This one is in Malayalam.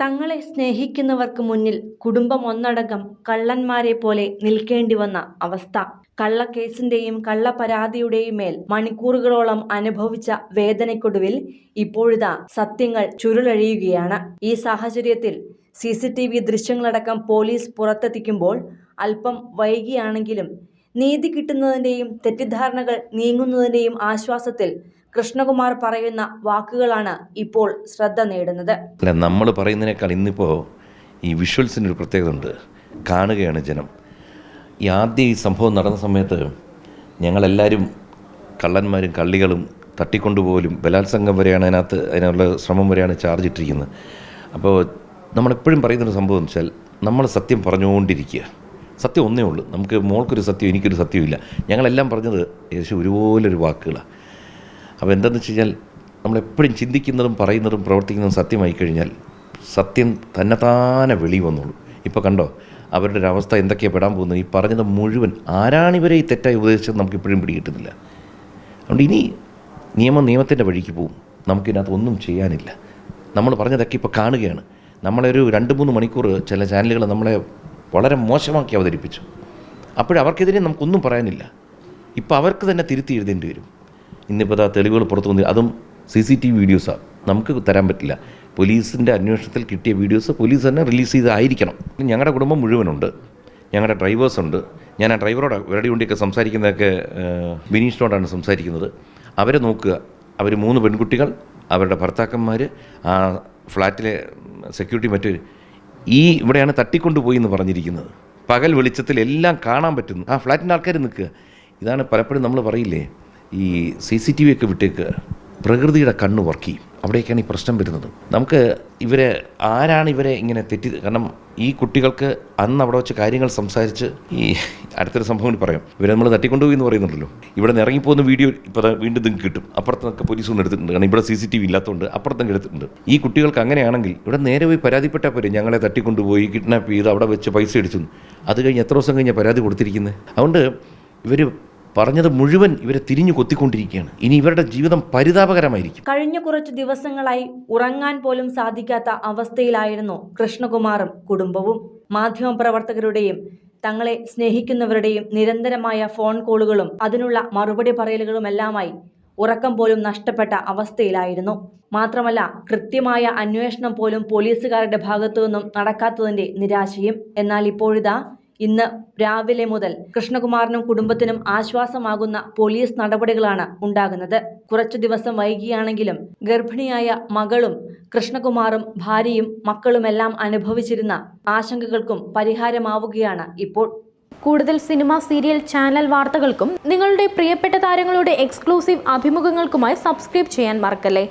തങ്ങളെ സ്നേഹിക്കുന്നവർക്ക് മുന്നിൽ കുടുംബം ഒന്നടങ്കം കള്ളന്മാരെ പോലെ നിൽക്കേണ്ടി വന്ന അവസ്ഥ. കള്ളക്കേസിന്റെയും കള്ളപ്പരാതിയുടെയും മേൽ മണിക്കൂറുകളോളം അനുഭവിച്ച വേദനയ്ക്കൊടുവിൽ ഇപ്പോഴിതാ സത്യങ്ങൾ ചുരുളഴിയുകയാണ്. ഈ സാഹചര്യത്തിൽ CCTV ദൃശ്യങ്ങളടക്കം പോലീസ് പുറത്തെത്തിക്കുമ്പോൾ അല്പം വൈകിയാണെങ്കിലും നീതി കിട്ടുന്നതിന്റെയും തെറ്റിദ്ധാരണകൾ നീങ്ങുന്നതിന്റെയും ആശ്വാസത്തിൽ കൃഷ്ണകുമാർ പറയുന്ന വാക്കുകളാണ് ഇപ്പോൾ ശ്രദ്ധ നേടുന്നത്. നമ്മൾ പറയുന്നതിനേക്കാൾ ഇന്നിപ്പോൾ ഈ വിഷ്വൽസിനൊരു പ്രത്യേകത ഉണ്ട്. കാണുകയാണ് ജനം. ഈ സംഭവം നടന്ന സമയത്ത് ഞങ്ങളെല്ലാവരും കള്ളന്മാരും കള്ളികളും തട്ടിക്കൊണ്ടുപോലും ബലാത്സംഗം വരെയാണ് അതിനുള്ള ശ്രമം വരെയാണ് ചാർജ് ഇട്ടിരിക്കുന്നത്. അപ്പോൾ നമ്മളെപ്പോഴും പറയുന്നൊരു സംഭവം എന്ന് വെച്ചാൽ നമ്മൾ സത്യം പറഞ്ഞുകൊണ്ടിരിക്കുക. സത്യം ഒന്നേ ഉള്ളൂ. നമുക്ക് മോൾക്കൊരു സത്യം എനിക്കൊരു സത്യമില്ല. ഞങ്ങളെല്ലാം പറഞ്ഞത് ഏകദേശം ഒരുപോലൊരു വാക്കുകളാണ്. അപ്പോൾ എന്താണെന്ന് വെച്ച് കഴിഞ്ഞാൽ നമ്മളെപ്പോഴും ചിന്തിക്കുന്നതും പറയുന്നതും പ്രവർത്തിക്കുന്നതും സത്യമായി കഴിഞ്ഞാൽ സത്യം തന്നെത്താനെ വെളി വന്നോളൂ. ഇപ്പോൾ കണ്ടോ അവരുടെ ഒരു അവസ്ഥ എന്തൊക്കെയാണ് പെടാൻ പോകുന്നത്. ഈ പറഞ്ഞത് മുഴുവൻ ആരാണിവരെ ഈ തെറ്റായി ഉപദേശിച്ചത് നമുക്കിപ്പോഴും പിടികിട്ടുന്നില്ല. അതുകൊണ്ട് ഇനി നിയമത്തിൻ്റെ വഴിക്ക് പോവും. നമുക്കിതിനകത്ത് ഒന്നും ചെയ്യാനില്ല. നമ്മൾ പറഞ്ഞതൊക്കെ ഇപ്പോൾ കാണുകയാണ്. നമ്മളൊരു 2-3 മണിക്കൂർ ചില ചാനലുകൾ നമ്മളെ വളരെ മോശമാക്കി അവതരിപ്പിച്ചു. അവർക്കെതിരെ നമുക്കൊന്നും പറയാനില്ല. ഇപ്പോൾ അവർക്ക് തന്നെ തിരുത്തി എഴുതേണ്ടി വരും. ഇന്നിപ്പോൾ തെളിവുകൾ പുറത്തു വന്നു. അതും CCTV വീഡിയോസാണ്. നമുക്ക് തരാൻ പറ്റില്ല. പോലീസിൻ്റെ അന്വേഷണത്തിൽ കിട്ടിയ വീഡിയോസ് പോലീസ് തന്നെ റിലീസ് ചെയ്തായിരിക്കണം. ഞങ്ങളുടെ കുടുംബം മുഴുവനുണ്ട്. ഞങ്ങളുടെ ഡ്രൈവേഴ്സുണ്ട്. ഞാൻ ആ ഡ്രൈവറോട് ഇവരുടെ വേണ്ടിയൊക്കെ സംസാരിക്കുന്നതൊക്കെ ബിനീഷിനോടാണ് സംസാരിക്കുന്നത്. അവരെ നോക്കുക. അവർ 3 പെൺകുട്ടികൾ, അവരുടെ ഭർത്താക്കന്മാർ, ആ ഫ്ലാറ്റിലെ സെക്യൂരിറ്റി മറ്റൊരു ഇവിടെയാണ് തട്ടിക്കൊണ്ടുപോയി എന്ന് പറഞ്ഞിരിക്കുന്നത്. പകൽ വെളിച്ചത്തിൽ എല്ലാം കാണാൻ പറ്റുന്നു. ആ ഫ്ലാറ്റിൻ്റെ ആൾക്കാർ നിൽക്കുക. ഇതാണ് പലപ്പോഴും നമ്മൾ പറയില്ലേ, ഈ CCTV ഒക്കെ വിട്ടേക്ക് പ്രകൃതിയുടെ കണ്ണ് വർക്ക് ചെയ്യും. അവിടേക്കാണ് ഈ പ്രശ്നം വരുന്നത്. നമുക്ക് ആരാണ് ഇവരെ ഇങ്ങനെ കാരണം ഈ കുട്ടികൾക്ക് അന്ന് അവിടെ വെച്ച് കാര്യങ്ങൾ സംസാരിച്ച് ഈ അടുത്തൊരു സംഭവം പറയാം. ഇവരെ നമ്മൾ തട്ടിക്കൊണ്ടുപോയി എന്ന് പറയുന്നുണ്ടല്ലോ. ഇവിടെ നിന്ന് ഇറങ്ങിപ്പോകുന്ന വീഡിയോ ഇപ്പോൾ വീണ്ടും നിങ്ങൾക്ക് കിട്ടും. അപ്പുറത്തൊക്കെ പോലീസ് കൊണ്ട് എടുത്തിട്ടുണ്ട്. കാരണം ഇവിടെ CCTV ഇല്ലാത്തതുകൊണ്ട് അപ്പുറത്തൊക്കെ എടുത്തിട്ടുണ്ട്. ഈ കുട്ടികൾക്ക് അങ്ങനെയാണെങ്കിൽ ഇവിടെ നേരെ പോയി പരാതിപ്പെട്ടാൽ പോരെ, ഞങ്ങളെ തട്ടിക്കൊണ്ടുപോയി കിഡ്നാപ്പ് ചെയ്ത് അവിടെ വെച്ച് പൈസ അടിച്ചു. അത് കഴിഞ്ഞ് എത്ര ദിവസം കഴിഞ്ഞാൽ പരാതി കൊടുത്തിരിക്കുന്നത്. അതുകൊണ്ട് ഇവർ പറഞ്ഞത് മുഴുവൻ ഇവരെ തിരിഞ്ഞു കൊത്തിക്കൊണ്ടിരിക്കുകയാണ്. ഇനി ഇവരുടെ ജീവിതം പരിതാപകരമായിരിക്കും. കഴിഞ്ഞ കുറച്ച് ദിവസങ്ങളായി ഉറങ്ങാൻ പോലും സാധിക്കാത്ത അവസ്ഥയിലായിരുന്നു കൃഷ്ണകുമാറും കുടുംബവും. മാധ്യമപ്രവർത്തകരുടെയും തങ്ങളെ സ്നേഹിക്കുന്നവരുടെയും നിരന്തരമായ ഫോൺ കോളുകളും അതിനുള്ള മറുപടി പറയലുകളുമെല്ലാമായി ഉറക്കം പോലും നഷ്ടപ്പെട്ട അവസ്ഥയിലായിരുന്നു. മാത്രമല്ല, കൃത്യമായ അന്വേഷണം പോലും പോലീസുകാരുടെ ഭാഗത്തു നിന്നും നടക്കാത്തതിന്റെ നിരാശയും. എന്നാൽ ഇപ്പോഴിതാ ഇന്ന് രാവിലെ മുതൽ കൃഷ്ണകുമാറിനും കുടുംബത്തിനും ആശ്വാസമാകുന്ന പോലീസ് നടപടികളാണ് ഉണ്ടാകുന്നത്. കുറച്ചു ദിവസം വൈകിയാണെങ്കിലും ഗർഭിണിയായ മകളും കൃഷ്ണകുമാറും ഭാര്യയും മക്കളുമെല്ലാം അനുഭവിച്ചിരുന്ന ആശങ്കകൾക്കും പരിഹാരമാവുകയാണ് ഇപ്പോൾ. കൂടുതൽ സിനിമ, സീരിയൽ, ചാനൽ വാർത്തകൾക്കും നിങ്ങളുടെ പ്രിയപ്പെട്ട താരങ്ങളുടെ എക്സ്ക്ലൂസീവ് അഭിമുഖങ്ങൾക്കുമായി സബ്സ്ക്രൈബ് ചെയ്യാൻ മറക്കല്ലേ.